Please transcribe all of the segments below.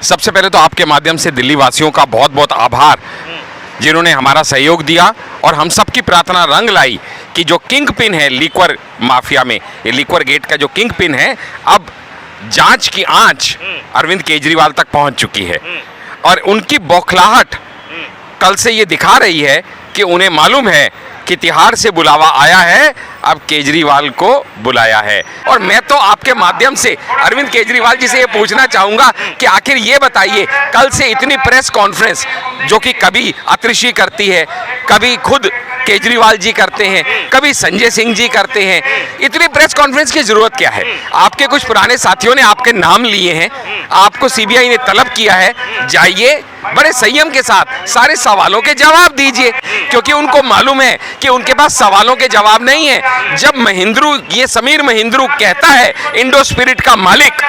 सबसे पहले तो आपके माध्यम से दिल्ली वासियों का बहुत बहुत आभार, जिन्होंने हमारा सहयोग दिया और हम सबकी प्रार्थना रंग लाई कि जो किंग पिन है लिक्वर माफिया में, ये लिक्वर गेट का जो किंग पिन है, अब जांच की आंच अरविंद केजरीवाल तक पहुंच चुकी है और उनकी बौखलाहट कल से ये दिखा रही है कि उन्हें मालूम है कि तिहाड़ से बुलावा आया है, अब केजरीवाल को बुलाया है। और मैं तो आपके माध्यम से अरविंद केजरीवाल जी से ये पूछना चाहूंगा कि आखिर ये बताइए, कल से इतनी प्रेस कॉन्फ्रेंस जो कि कभी अत्रिशी करती है, कभी खुद केजरीवाल जी करते हैं, कभी संजय सिंह जी करते हैं, इतनी प्रेस कॉन्फ्रेंस की जरूरत क्या है? आपके कुछ पुराने साथियों ने आपके नाम लिए हैं, आपको सीबीआई ने तलब किया है, जाइए बड़े संयम के साथ सारे सवालों के जवाब दीजिए, क्योंकि उनको मालूम है कि उनके पास सवालों के जवाब नहीं है। जब महिंद्रू, ये समीर महिंद्रू कहता है, इंडो स्पिरिट का मालिक,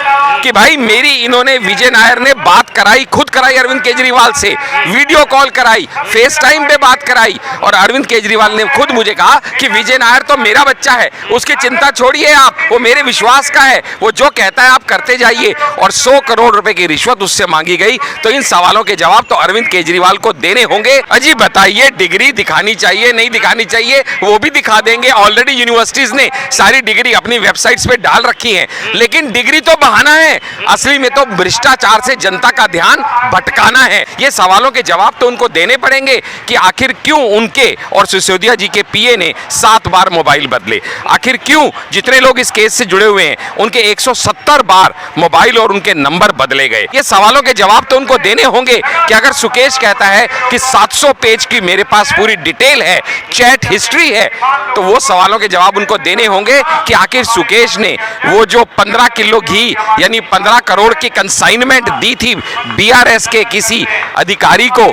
कि भाई मेरी इन्होंने, विजय नायर ने बात कराई, खुद कराई अरविंद केजरीवाल से, वीडियो कॉल कराई, फेस टाइम पे बात कराई, और अरविंद केजरीवाल ने खुद मुझे कहा कि विजय नायर तो मेरा बच्चा है, उसकी चिंता छोड़िए आप, वो मेरे विश्वास का है, वो जो कहता है आप करते जाइए। और 100 करोड़ रुपए की रिश्वत उससे मांगी गई। तो इन सवालों के जवाब तो अरविंद केजरीवाल को देने होंगे। अजी बताइए, डिग्री दिखानी चाहिए नहीं दिखानी चाहिए, वो भी दिखा देंगे। ऑलरेडी यूनिवर्सिटीज ने सारी डिग्री अपनी वेबसाइट्स पे डाल रखी है, लेकिन डिग्री तो बहाना है, असली में तो भ्रष्टाचार से जनता का ध्यान भटकाना है। ये सवालों के जवाब तो उनको देने पड़ेंगे कि आखिर क्यों उनके और सिसोदिया जी के पीए ने 7 बार मोबाइल बदले, आखिर क्यों जितने लोग इस केस से जुड़े हुए हैं उनके 170 बार मोबाइल और उनके नंबर बदले गए। ये सवालों के जवाब तो उनको देने होंगे कि अगर सुकेश कहता है कि 700 पेज की मेरे पास पूरी डिटेल है, चैट हिस्ट्री है, तो वो सवालों के जवाब उनको देने होंगे कि आखिर सुकेश ने वो जो 15 किलो घी यानी 15 करोड़ की कंसाइनमेंट दी थी बीआरएस के किसी अधिकारी को,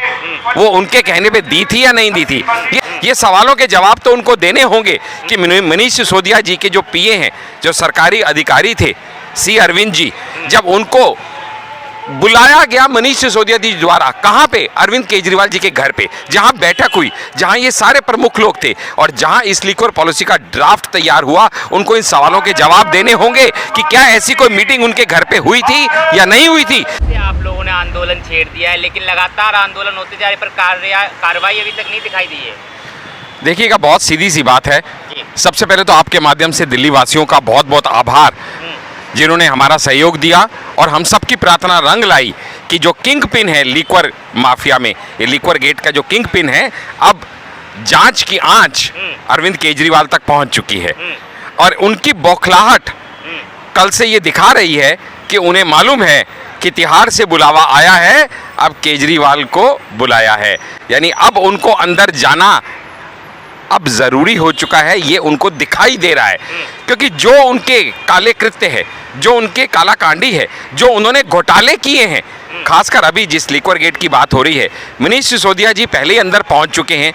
वो उनके कहने पे दी थी या नहीं दी थी। ये सवालों के जवाब तो उनको देने होंगे कि मनीष सिसोदिया जी के जो पीए हैं, जो सरकारी अधिकारी थे, सी अरविंद जी, जब उनको बुलाया गया मनीष सिसोदिया जी द्वारा, कहां पे? अरविंद केजरीवाल जी के घर पे, जहां बैठक हुई, जहां ये सारे प्रमुख लोग थे और जहां इस लिक्वर पॉलिसी का ड्राफ्ट तैयार हुआ, उनको इन सवालों के जवाब देने होंगे कि क्या ऐसी कोई मीटिंग उनके घर पे हुई थी या नहीं हुई थी। आप लोगों ने आंदोलन छेड़ दिया है, लेकिन लगातार आंदोलन होते जा रहे, पर कार्रवाई अभी तक नहीं दिखाई दी है। देखिएगा, बहुत सीधी सी बात है। सबसे पहले तो आपके माध्यम से दिल्ली वासियों का बहुत बहुत आभार, जिन्होंने हमारा सहयोग दिया और हम सबकी प्रार्थना रंग लाई कि जो किंग पिन है लिक्वर माफिया में, ये लिक्वर गेट का जो किंग पिन है, अब जांच की आंच अरविंद केजरीवाल तक पहुंच चुकी है और उनकी बौखलाहट कल से ये दिखा रही है कि उन्हें मालूम है कि तिहाड़ से बुलावा आया है, अब केजरीवाल को बुलाया है। यानी अब उनको अंदर जाना अब जरूरी हो चुका है, ये उनको दिखाई दे रहा है, क्योंकि जो उनके काले कृत्य है, जो उनके कालाकांडी है, जो उन्होंने घोटाले किए हैं, खासकर अभी जिस लिक्वर गेट की बात हो रही है, मनीष सिसोदिया जी पहले ही अंदर पहुंच चुके हैं।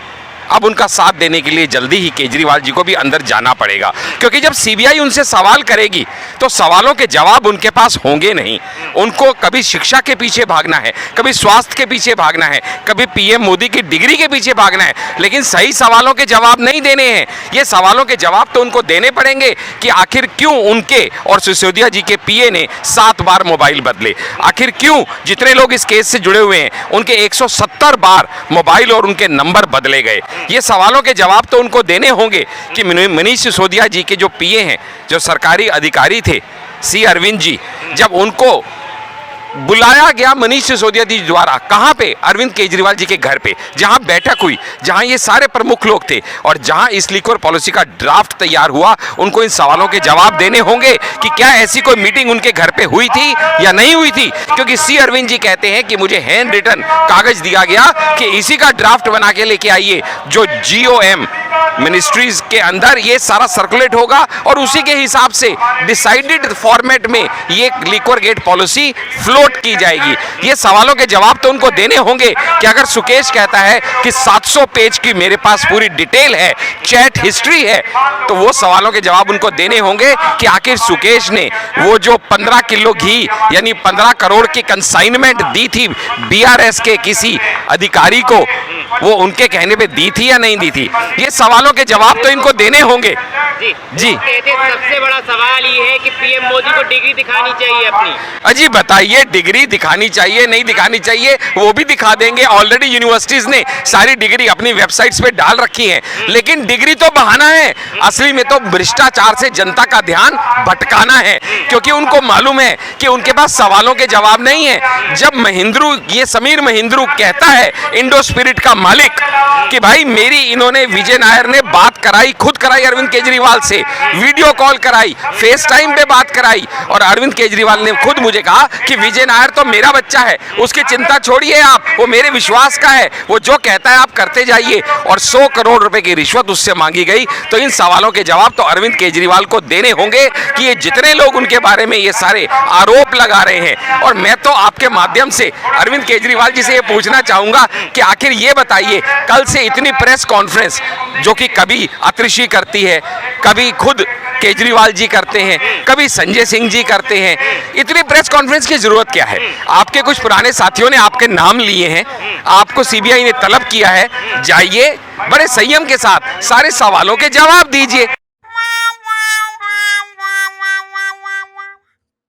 अब उनका साथ देने के लिए जल्दी ही केजरीवाल जी को भी अंदर जाना पड़ेगा, क्योंकि जब सीबीआई उनसे सवाल करेगी तो सवालों के जवाब उनके पास होंगे नहीं। उनको कभी शिक्षा के पीछे भागना है, कभी स्वास्थ्य के पीछे भागना है, कभी पीएम मोदी की डिग्री के पीछे भागना है, लेकिन सही सवालों के जवाब नहीं देने हैं। ये सवालों के जवाब तो उनको देने पड़ेंगे कि आखिर क्यों उनके और सिसोदिया जी के पीए ने 7 बार मोबाइल बदले, आखिर क्यों जितने लोग इस केस से जुड़े हुए हैं उनके 170 बार मोबाइल और उनके नंबर बदले गए। ये सवालों के जवाब तो उनको देने होंगे कि मनीष सिसोदिया जी के जो पीए हैं, जो सरकारी अधिकारी थे, सी अरविंद जी, जब उनको बुलाया गया मनीष सिसोदिया जी द्वारा, कहां पे? अरविंद केजरीवाल जी के घर पे, जहां बैठक हुई, जहां ये सारे प्रमुख लोग थे और जहां इस लिक्वर पॉलिसी का ड्राफ्ट तैयार हुआ, उनको इन सवालों के जवाब देने होंगे कि क्या ऐसी कोई मीटिंग उनके घर पे हुई थी या नहीं हुई थी। क्योंकि सी अरविंद जी कहते हैं कि मुझे हैंड रिटन कागज दिया गया कि इसी का ड्राफ्ट बना के लेके आइए, जो GOM मिनिस्ट्रीज के अंदर ये सारा सर्कुलेट होगा और उसी के हिसाब से डिसाइडेड फॉर्मेट में ये लिक्वर गेट पॉलिसी फ्लोट की जाएगी। ये सवालों के जवाब तो उनको देने होंगे कि अगर सुकेश कहता है कि 700 पेज की मेरे पास पूरी डिटेल है, चैट हिस्ट्री है, तो वो सवालों के जवाब उनको देने होंगे कि आखिर सुकेश ने वो जो 15 किलो घी यानी 15 करोड़ की कंसाइनमेंट दी थी बीआरएस के किसी अधिकारी को, वो उनके कहने पे दी थी या नहीं दी थी। ये सवालों के जवाब तो इनको देने होंगे जी जी। कहते हैं सबसे बड़ा सवाल ये है कि पीएम मोदी को डिग्री दिखानी चाहिए अपनी। अजी बताइए, डिग्री दिखानी चाहिए नहीं दिखानी चाहिए, वो भी दिखा देंगे। ऑलरेडी यूनिवर्सिटीज ने सारी डिग्री अपनी वेबसाइट्स पे डाल रखी है, लेकिन डिग्री तो बहाना है। असली में तो भ्रष्टाचार से जनता का ध्यान भटकाना है, क्योंकि उनको मालूम है कि उनके पास सवालों के जवाब नहीं है। जब महिंद्रू, ये समीर महिंद्रू कहता है, इंडो स्पिरिट का मालिक, कि भाई मेरी इन्होंने, विजय नायर ने बात कराई, खुद कराई अरविंद केजरीवाल से, वीडियो कॉल कराई, फेस टाइम पे बात कराई, और अरविंद केजरीवाल ने खुद मुझे कहा कि विजय नायर तो मेरा बच्चा है, उसकी चिंता छोड़िए आप, वो मेरे विश्वास का है, वो जो कहता है आप करते जाइए। और 100 करोड़ रुपए की रिश्वत उससे मांगी गई। तो इन सवालों के जवाब तो अरविंद केजरीवाल को देने होंगे कि ये जितने लोग उनके बारे में ये सारे आरोप लगा रहे हैं। और मैं तो आपके माध्यम से अरविंद केजरीवाल जी से ये पूछना चाहूंगा कि आखिर ये बताइए, कल से इतनी प्रेस कॉन्फ्रेंस जो कि कभी अत्रिशी करती है, कभी खुद केजरीवाल जी करते हैं, कभी संजय सिंह जी करते हैं, इतनी प्रेस कॉन्फ्रेंस की जरूरत क्या है? आपके कुछ पुराने साथियों ने आपके नाम लिए हैं, आपको सीबीआई ने तलब किया है, जाइए बड़े संयम के साथ सारे सवालों के जवाब दीजिए।